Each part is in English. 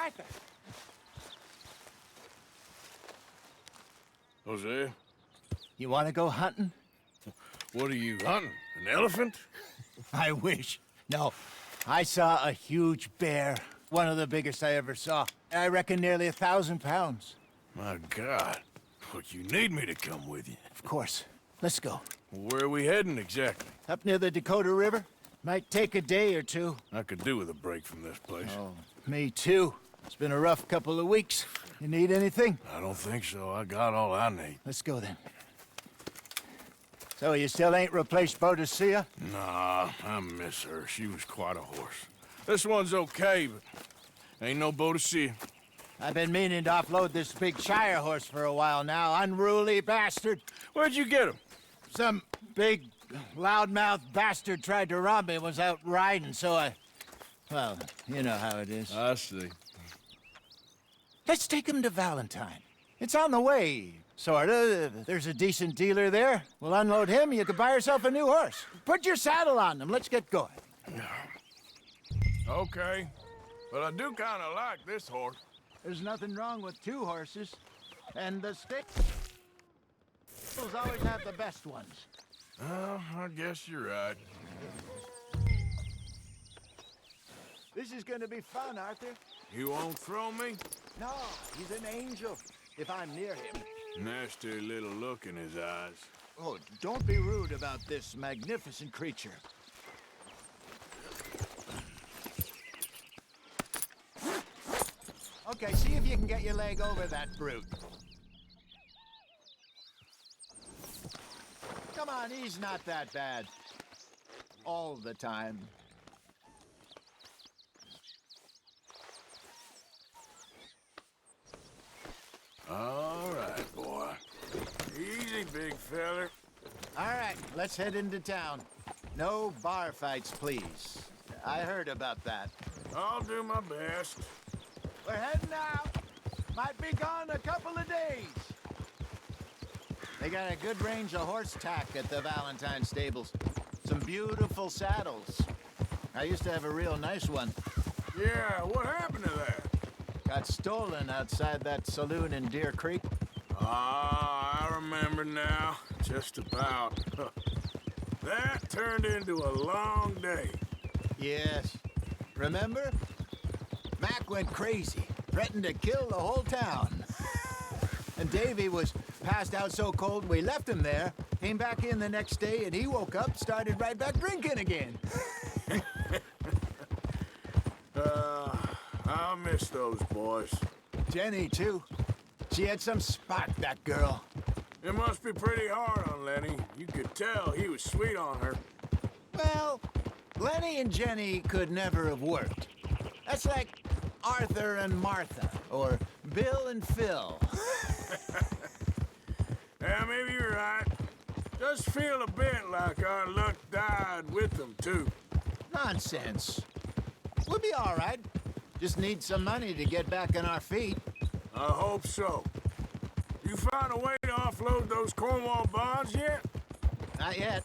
Arthur. Jose, You want to go hunting? what are you hunting? An elephant? I wish. No, I saw a huge bear. One of the biggest I ever saw. I reckon nearly 1,000 pounds. My God. But you need me to come with you. Of course. Let's go. Where are we heading exactly? Up near the Dakota River. Might take a day or two. I could do with a break from this place. Oh, me too. It's been a rough couple of weeks. You need anything? I don't think so. I got all I need. Let's go then. So you still ain't replaced Boadicea? Nah, I miss her. She was quite a horse. This one's okay, but ain't no Boadicea. I've been meaning to offload this big Shire horse for a while now. Unruly bastard. Where'd you get him? Some big, loudmouth bastard tried to rob me when I was out riding, so I... Well, you know how it is. I see. Let's take him to Valentine. It's on the way, sorta. There's a decent dealer there. We'll unload him, you can buy yourself a new horse. Put your saddle on them, let's get going. Okay. But I do kind of like this horse. There's nothing wrong with two horses. And the stables always have the best ones. Oh, I guess you're right. This is gonna be fun, Arthur. You won't throw me? No, he's an angel, if I'm near him. Nasty little look in his eyes. Oh, don't be rude about this magnificent creature. Okay, see if you can get your leg over that brute. Come on, he's not that bad. All the time. All right, boy. Easy, big feller. All right, let's head into town. No bar fights, please. I heard about that. I'll do my best. We're heading out. Might be gone a couple of days. They got a good range of horse tack at the Valentine stables. Some beautiful saddles. I used to have a real nice one. Yeah, what happened to that? Got stolen outside that saloon in Deer Creek. Ah, I remember now. Just about. That turned into a long day. Yes. Remember? Mac went crazy, threatened to kill the whole town. And Davy was passed out so cold we left him there, came back in the next day, and he woke up, started right back drinking again. I miss those boys. Jenny, too. She had some spark, that girl. It must be pretty hard on Lenny. You could tell he was sweet on her. Well, Lenny and Jenny could never have worked. That's like Arthur and Martha, or Bill and Phil. Yeah, maybe you're right. Just feel a bit like our luck died with them, too. Nonsense. We'll be all right. Just need some money to get back on our feet. I hope so. You found a way to offload those Cornwall bonds yet? Not yet.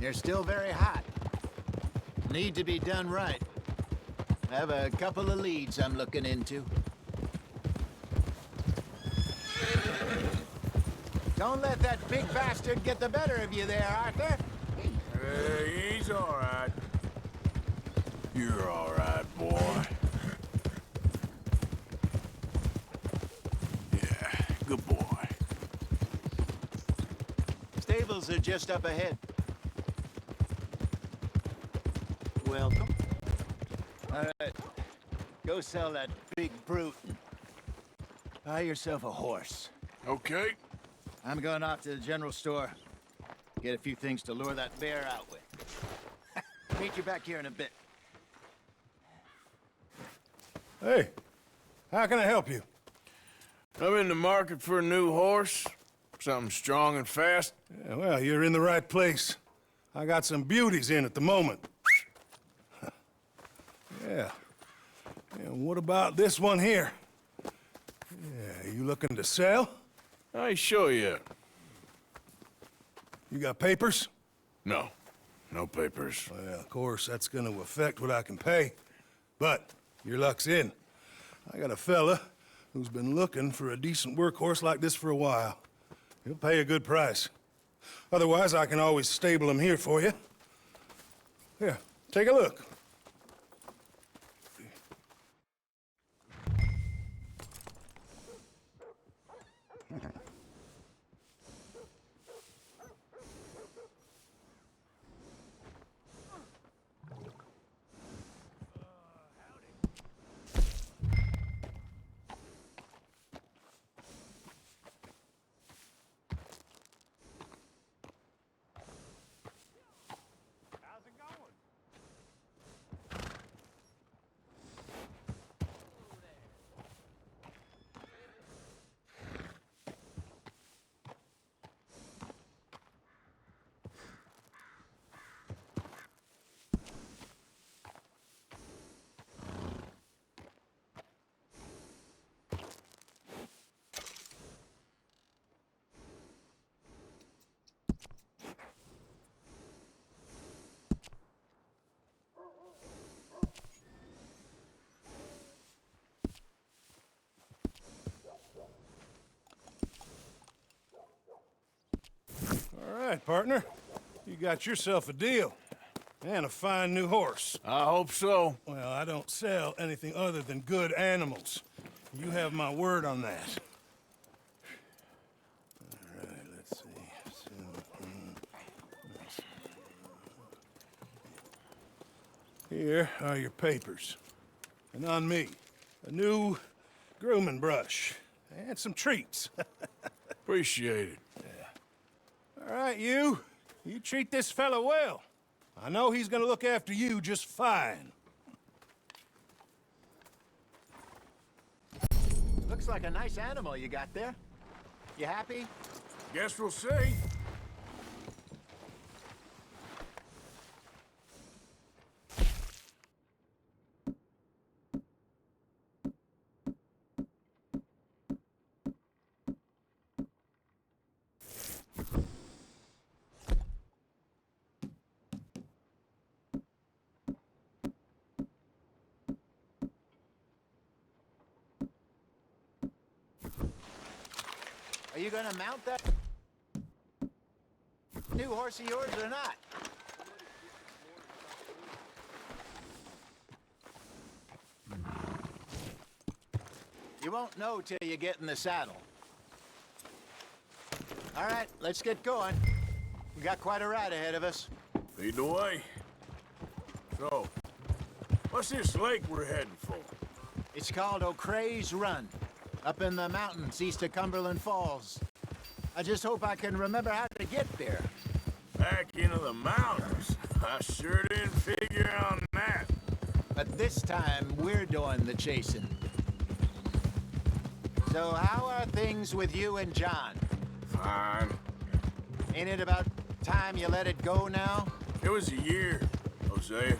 They're still very hot. Need to be done right. I have a couple of leads I'm looking into. Don't let that big bastard get the better of you there, Arthur. Hey, he's all right. You're all right, boy. Yeah, good boy. Stables are just up ahead. Welcome. All right. Go sell that big brute. Buy yourself a horse. Okay. I'm going off to the general store. Get a few things to lure that bear out with. Meet you back here in a bit. Hey, how can I help you? I'm in the market for a new horse. Something strong and fast. Yeah, well, you're in the right place. I got some beauties in at the moment. Yeah. And what about this one here? Yeah, you looking to sell? I ain't sure yet. You got papers? No. No papers. Well, of course, that's gonna affect what I can pay. But your luck's in. I got a fella who's been looking for a decent workhorse like this for a while. He'll pay a good price. Otherwise, I can always stable him here for you. Here, take a look. All right, partner. You got yourself a deal. And a fine new horse. I hope so. Well, I don't sell anything other than good animals. You have my word on that. All right, let's see. Here are your papers. And on me, a new grooming brush. And some treats. Appreciate it. All right, you treat this fella well. I know he's gonna look after you just fine. Looks like a nice animal you got there. You happy? Guess we'll see. Are you gonna mount that new horse of yours or not? You won't know till you get in the saddle. All right, let's get going. We got quite a ride ahead of us. Lead the way. So, what's this lake we're heading for? It's called O'Creagh's Run, up in the mountains east of Cumberland Falls. I just hope I can remember how to get there. Back into the mountains? I sure didn't figure on that. But this time, we're doing the chasing. So how are things with you and John? Fine. Ain't it about time you let it go now? It was a year, Hosea.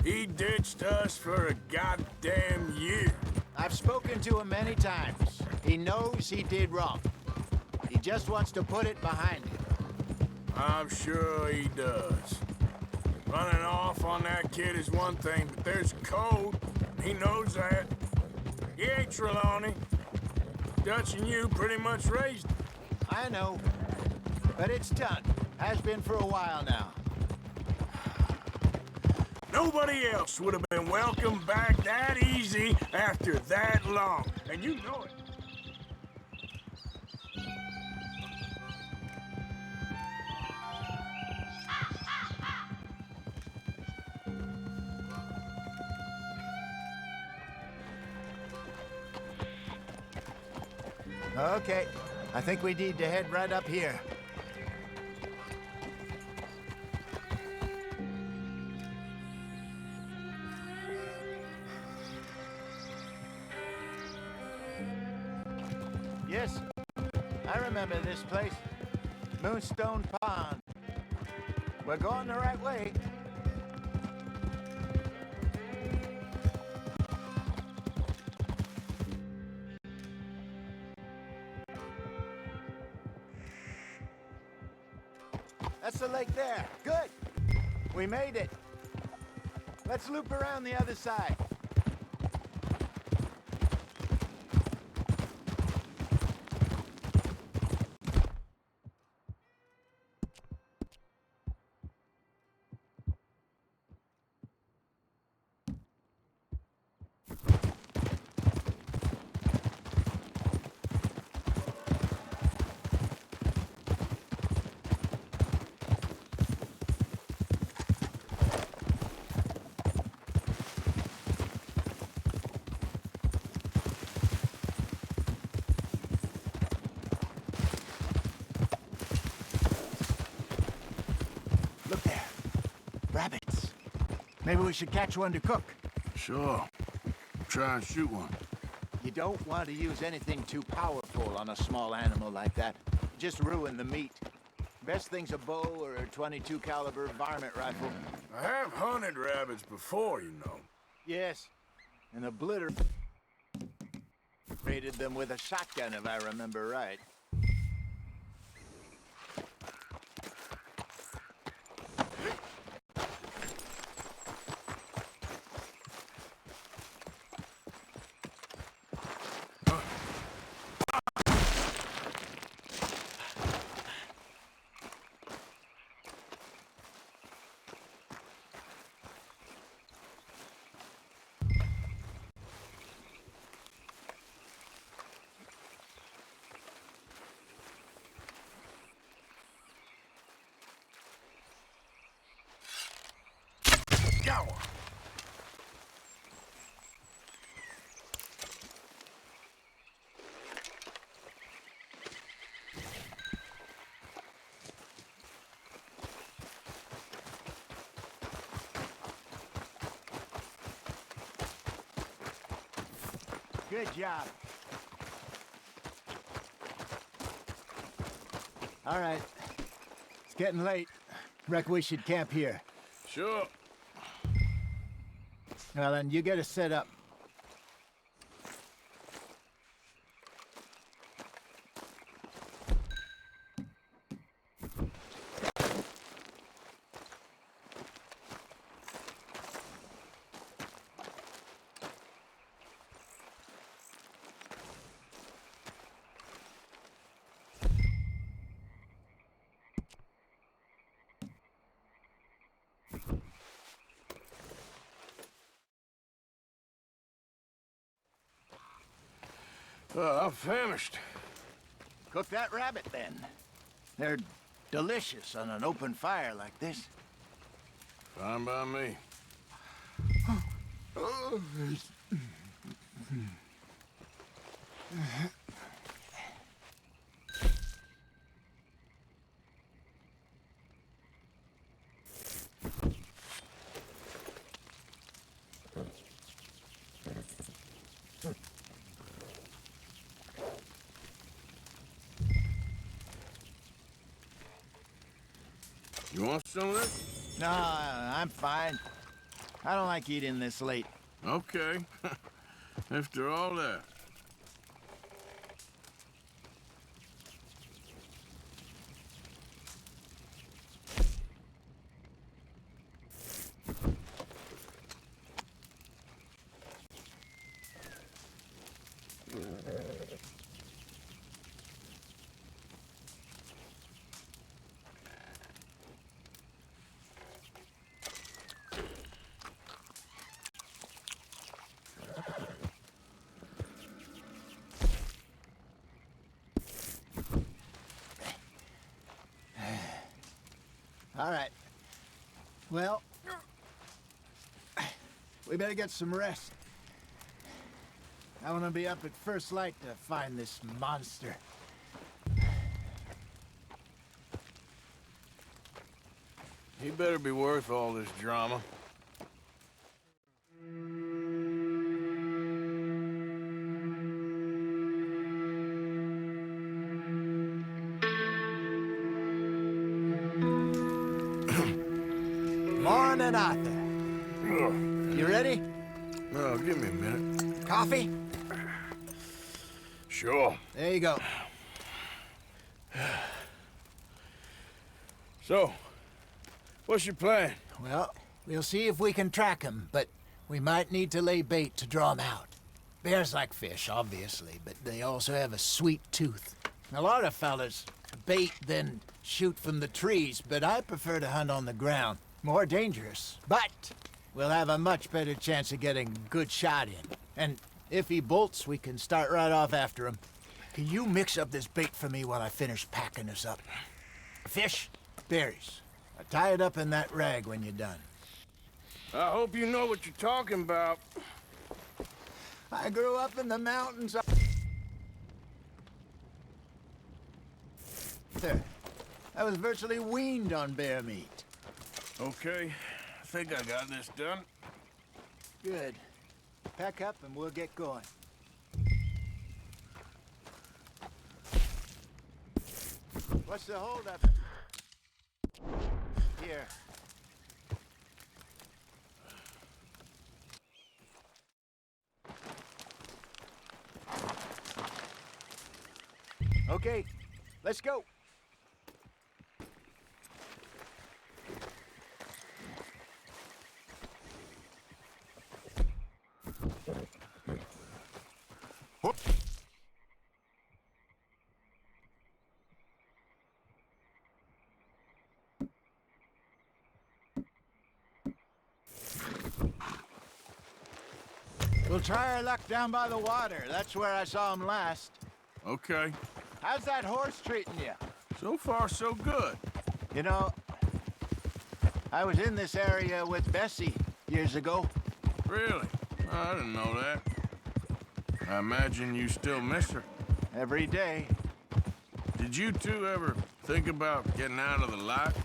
He ditched us for a goddamn year. I've spoken to him many times. He knows he did wrong. He just wants to put it behind him. I'm sure he does. Running off on that kid is one thing, but there's code. He knows that. He ain't Trelawney. Dutch and you pretty much raised him. I know. But it's done. Has been for a while now. Nobody else would have been welcomed back that easy after that long. And you know it. Okay. I think we need to head right up here. Yes, I remember this place. Moonstone Pond. We're going the right way. That's the lake there. Good. We made it. Let's loop around the other side. Maybe we should catch one to cook. Sure. Try and shoot one. You don't want to use anything too powerful on a small animal like that. Just ruin the meat. Best thing's a bow or a .22 caliber varmint rifle. I have hunted rabbits before, you know. Yes, and obliterated them with a shotgun, if I remember right. Got one. Good job. All right. It's getting late. Reckon we should camp here. Sure. Well, then, you get us set up. I'm famished. Cook that rabbit, then. They're delicious on an open fire like this. Fine by me. You want some of this? No, I'm fine. I don't like eating this late. Okay. After all that. All right. Well, we better get some rest. I want to be up at first light to find this monster. He better be worth all this drama. Morning, Arthur. You ready? Oh, give me a minute. Coffee? Sure. There you go. So, what's your plan? Well, we'll see if we can track him, but we might need to lay bait to draw him out. Bears like fish, obviously, but they also have a sweet tooth. A lot of fellas bait, then shoot from the trees, but I prefer to hunt on the ground. More dangerous, but we'll have a much better chance of getting a good shot in. And if he bolts, we can start right off after him. Can you mix up this bait for me while I finish packing this up? Fish, berries. Tie it up in that rag when you're done. I hope you know what you're talking about. I grew up in the mountains. There. I was virtually weaned on bear meat. Okay, think I got this done. Good. Pack up and we'll get going. What's the holdup? Here. Okay, let's go. We'll try our luck down by the water. That's where I saw him last. Okay. How's that horse treating you? So far, so good. You know, I was in this area with Bessie years ago. Really? I didn't know that. I imagine you still miss her. Every day. Did you two ever think about getting out of the lot?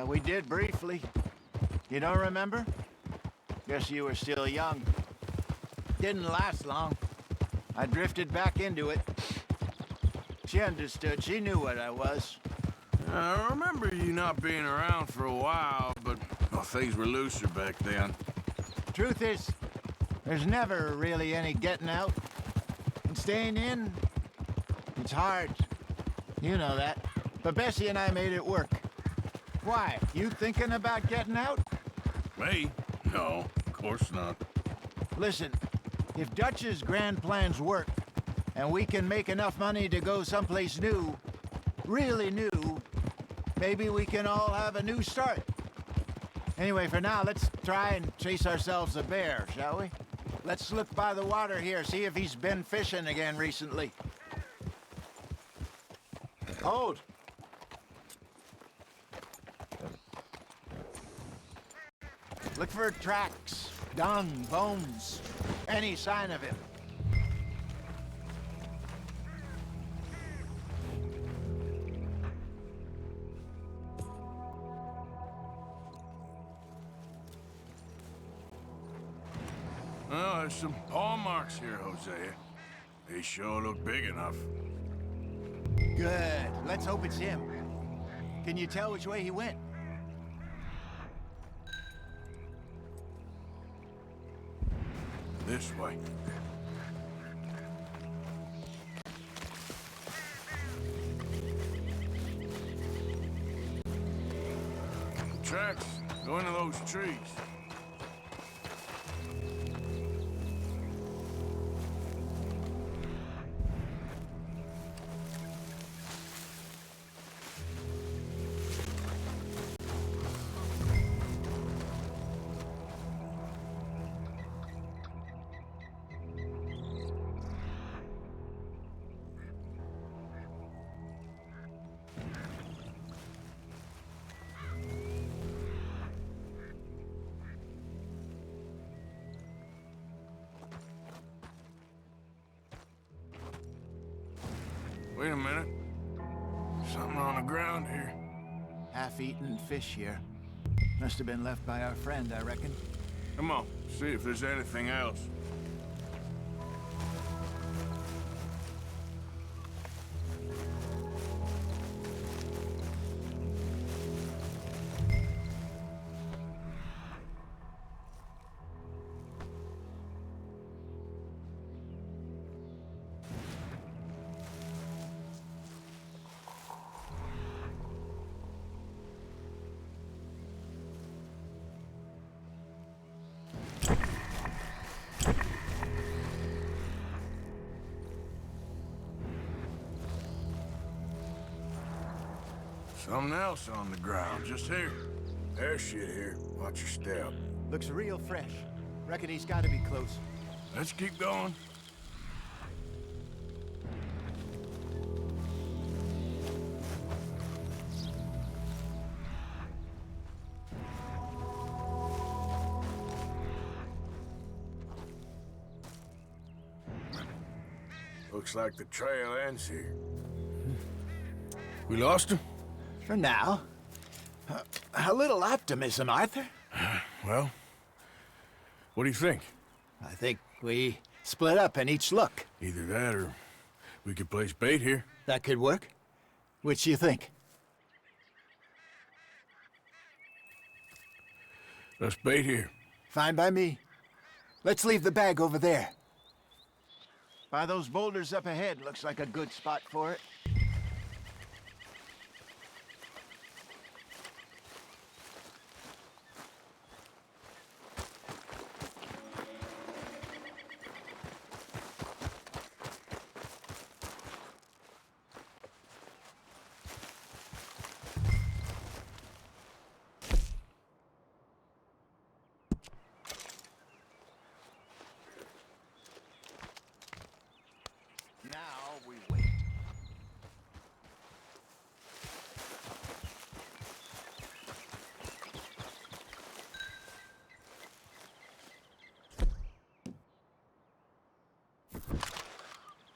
We did briefly. You don't remember? Guess you were still young. Didn't last long. I drifted back into it. She understood. She knew what I was. I remember you not being around for a while, but well, things were looser back then. Truth is, there's never really any getting out. And staying in, it's hard. You know that. But Bessie and I made it work. Why? You thinking about getting out? Me? No, of course not. Listen, if Dutch's grand plans work, and we can make enough money to go someplace new, really new, maybe we can all have a new start. Anyway, for now, let's try and chase ourselves a bear, shall we? Let's look by the water here, see if he's been fishing again recently. Hold. Look for tracks, dung, bones, any sign of him. Well, there's some paw marks here, Hosea. They sure look big enough. Good. Let's hope it's him. Can you tell which way he went? This way. Tracks go into those trees. Wait a minute. Something on the ground here. Half-eaten fish here. Must have been left by our friend, I reckon. Come on, see if there's anything else. Something else on the ground, just here. There's shit here. Watch your step. Looks real fresh. Reckon he's got to be close. Let's keep going. Looks like the trail ends here. We lost him? For now. A little optimism, Arthur. Well, what do you think? I think we split up and each look. Either that or we could place bait here. That could work. Which do you think? Let's bait here. Fine by me. Let's leave the bag over there. By those boulders up ahead, looks like a good spot for it. Now we wait.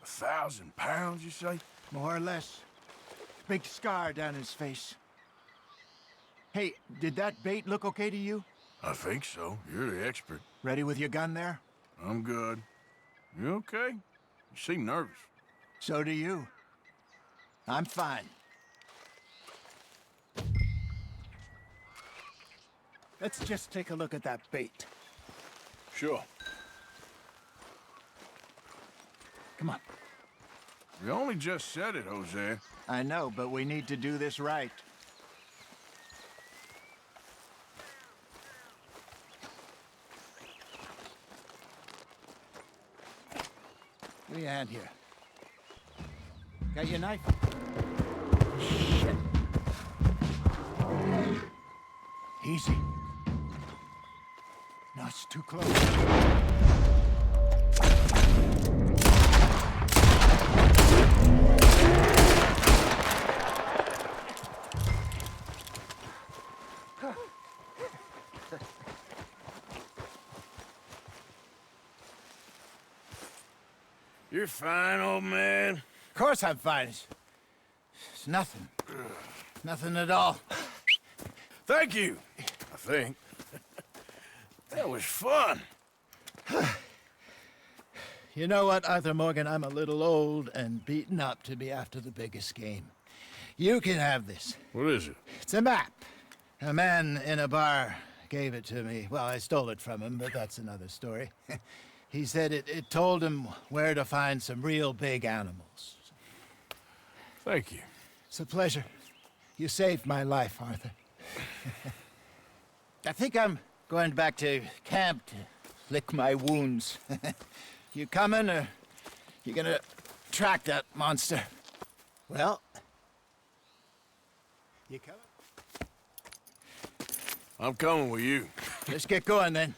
£1,000, you say? More or less. Big scar down his face. Hey, did that bait look okay to you? I think so. You're the expert. Ready with your gun there? I'm good. You okay? You seem nervous. So do you. I'm fine. Let's just take a look at that bait. Sure. Come on. You only just said it, Jose. I know, but we need to do this right. Give me a hand here. Got your knife? Shit. Easy. No, it's too close. You're fine, old man. Of course I'm fine. It's nothing. Nothing at all. Thank you, I think. That was fun. You know what, Arthur Morgan? I'm a little old and beaten up to be after the biggest game. You can have this. What is it? It's a map. A man in a bar gave it to me. Well, I stole it from him, but that's another story. He said it told him where to find some real big animals. Thank you. It's a pleasure. You saved my life, Arthur. I think I'm going back to camp to lick my wounds. You coming, or you gonna track that monster? Well, you coming? I'm coming with you. Let's get going, then.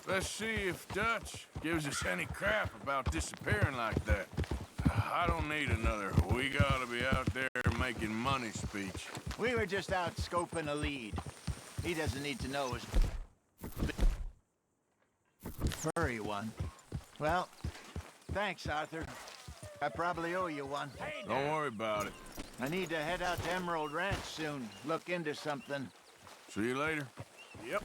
Let's see if Dutch gives us any crap about disappearing like that. I don't need another "we gotta be out there making money" speech. We were just out scoping a lead. He doesn't need to know his furry one. Well, thanks, Arthur. I probably owe you one. Don't worry about it. I need to head out to Emerald Ranch soon. Look into something. See you later. Yep.